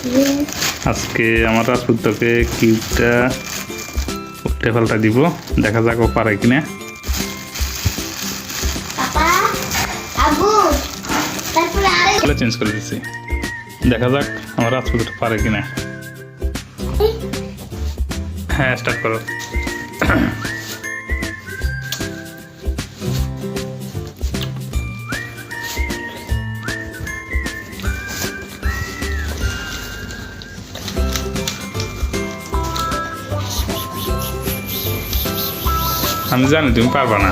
আজকে আমার রাজপুত্রকে কিউবটা উল্টে পাল্টা দিব, দেখা যাক ও পারে কিনা। চেঞ্জ করে দিচ্ছি, দেখা যাক আমার রাজপুত্রটা পারে কিনা। হ্যাঁ, স্টার্ট করো। আমি জানি তুমি পারবা না।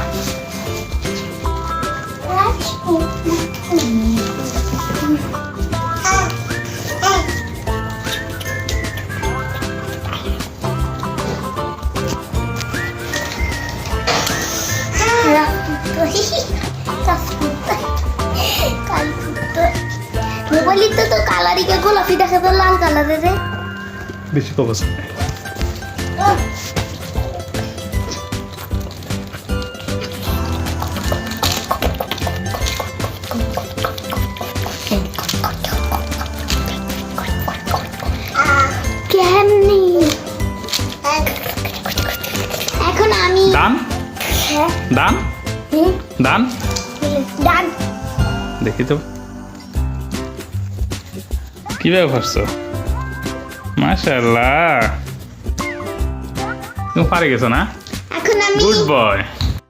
মোবাইলে তো কালারি কে গোলাপি দেখা তো লাল কালারের বেশি ফোকাস। কেমনি এখন আমি ডান ডান ডান ডান দেখি তো কিভাবে পারছো। মাশাআল্লাহ, তুমি পারে গেছো না। এখন আমি গুড বয়।